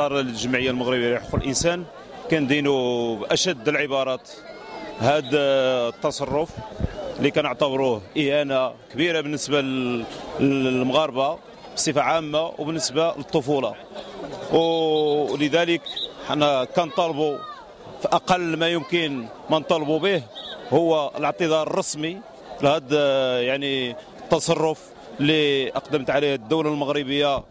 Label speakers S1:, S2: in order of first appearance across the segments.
S1: اطار الجمعيه المغربيه لحقوق الانسان كندينوا باشد العبارات هذا التصرف اللي كنعتبروه اهانه كبيره بالنسبه للمغاربه بصفه عامه وبالنسبه للطفوله، ولذلك حنا كنطالبوا في اقل ما يمكن ما نطالبوا به هو الاعتذار الرسمي لهذا يعني التصرف اللي اقدمت عليه الدوله المغربيه،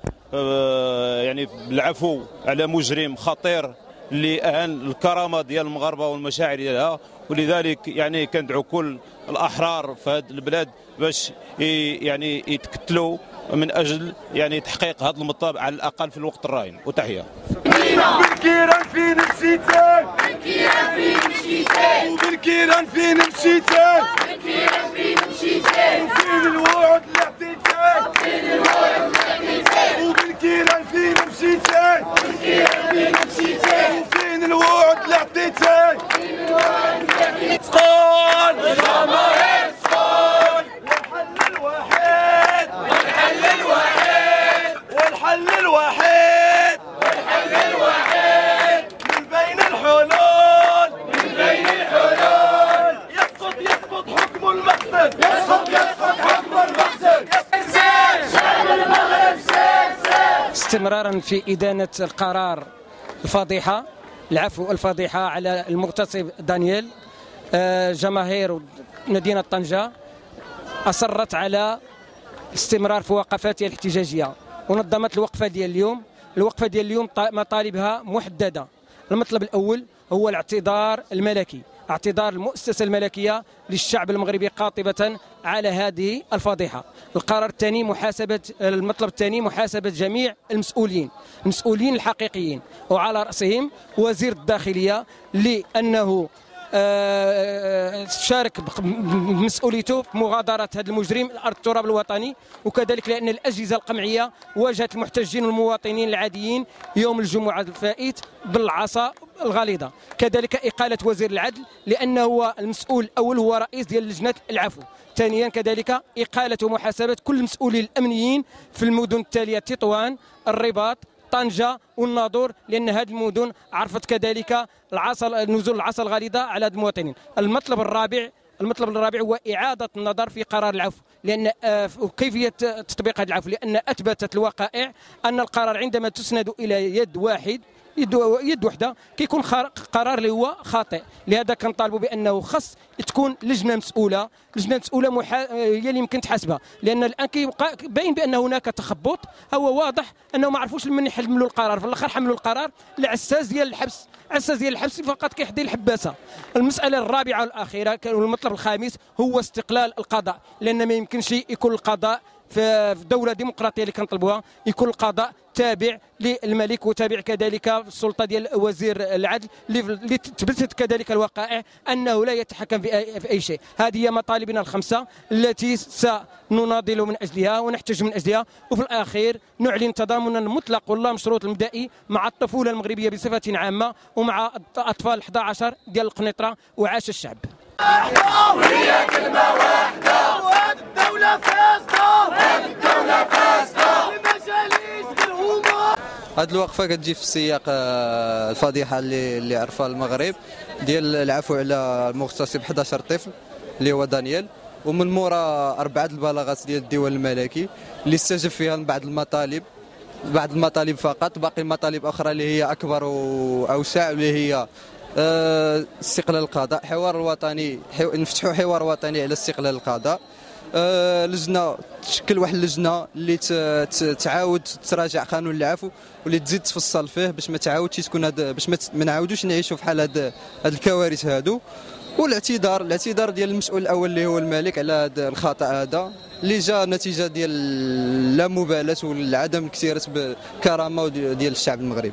S1: يعني بالعفو على مجرم خطير اللي اهان الكرامه ديال المغاربه والمشاعر ديالها. ولذلك يعني كندعو كل الاحرار في هذه البلاد باش يعني يتكتلوا من اجل يعني تحقيق هذا المطالب على الاقل في الوقت الراهن. وتحيه.
S2: بالكيران فين مشيتي؟ بالكيران فين مشيتي؟ وبالكيران فين مشيتي؟ بالكيران فين مشيتي؟ وفين الوعد اللي عطيتي؟ وفين الوعد اللي عطيتي؟ وبالكيران فين مشيتي؟ بالكيران فين مشيتي؟ وفين الوعد اللي عطيتي؟ وفين الوعد اللي عطيتي؟ تقول الجماهير تقول والحل الوحيد والحل الوحيد والحل الوحيد والحل الوحيد من بين الحلول من بين الحلول يسقط حكم المقصد يسقط حكم المقصد شعب المغرب
S3: استمرارا في إدانة القرار الفضيحة العفو الفضيحة على المغتصب دانيال، جماهير مدينة طنجة أصرت على استمرار في وقفاتها الاحتجاجية ونظمت الوقفة ديال اليوم. الوقفة ديال اليوم مطالبها محددة. المطلب الأول هو الاعتذار الملكي، اعتذار المؤسسة الملكية للشعب المغربي قاطبة على هذه الفضيحة. القرار الثاني المطلب الثاني محاسبة جميع المسؤولين الحقيقيين، وعلى رأسهم وزير الداخلية لأنه شارك بمسؤوليته في مغادرة هذا المجرم الأرض التراب الوطني، وكذلك لأن الأجهزة القمعية واجهت المحتجين والمواطنين العاديين يوم الجمعة الفائت بالعصا الغليظة. كذلك إقالة وزير العدل لأنه هو المسؤول الأول، هو رئيس ديال لجنة العفو. ثانيا كذلك إقالة ومحاسبة كل المسؤولين الأمنيين في المدن التالية: تطوان، الرباط، طنجة والناظور، لأن هذه المدن عرفت كذلك نزول العصا الغليظة على هذه المواطنين. المطلب الرابع هو إعادة النظر في قرار العفو، لأن كيفية تطبيق هذا العفو، لأن أثبتت الوقائع أن القرار عندما تسند إلى يد وحده كيكون قرار اللي هو خاطئ. لهذا كنطالبوا بانه خص تكون لجنه مسؤوله هي اللي يمكن تحاسبها، لان الان كيبقى باين بان هناك تخبط. هو واضح انه ما عرفوش من يحملوا القرار، في الاخر حملوا القرار لعساس ديال الحبس فقط كيحدي الحباسه. المساله الرابعه والاخيره والمطلب الخامس هو استقلال القضاء، لان ما يمكنش يكون القضاء في دولة ديمقراطية اللي كنطلبوها يكون القضاء تابع للملك وتابع كذلك السلطة ديال وزير العدل اللي تثبتت كذلك الوقائع أنه لا يتحكم في أي شيء. هذه هي مطالبنا الخمسة التي سنناضل من أجلها ونحتج من أجلها، وفي الأخير نعلن تضامنا المطلق والله مشروط المبدئي مع الطفولة المغربية بصفة عامة ومع أطفال 11 ديال القنيطرة. وعاش الشعب.
S2: هي كلمة واحدة وهذه الدولة فاسدة،
S4: هذه الوقفة كتجي في سياق الفضيحة اللي عرفها المغرب ديال العفو على المغتصب 11 طفل اللي هو دانيال، ومن مورا 4 البلاغات ديال الديوان الملكي اللي استجاب فيها بعض المطالب فقط. باقي المطالب أخرى اللي هي أكبر وأوسع، اللي هي استقلال القضاء، حوار وطني، نفتحوا حوار وطني على استقلال القضاء، لجنه تشكل واحد اللجنه اللي تعاود تراجع قانون العفو واللي تزيد تفصل فيه باش ما تعاودش تكون باش ما نعاودوش نعيشوا في حال هاد الكوارث هادو. والاعتذار ديال المسؤول الاول اللي هو الملك على هذا الخطا هذا اللي جاء نتيجه ديال لا مبالاه والعدم كثيره بكرامه ديال الشعب المغربي.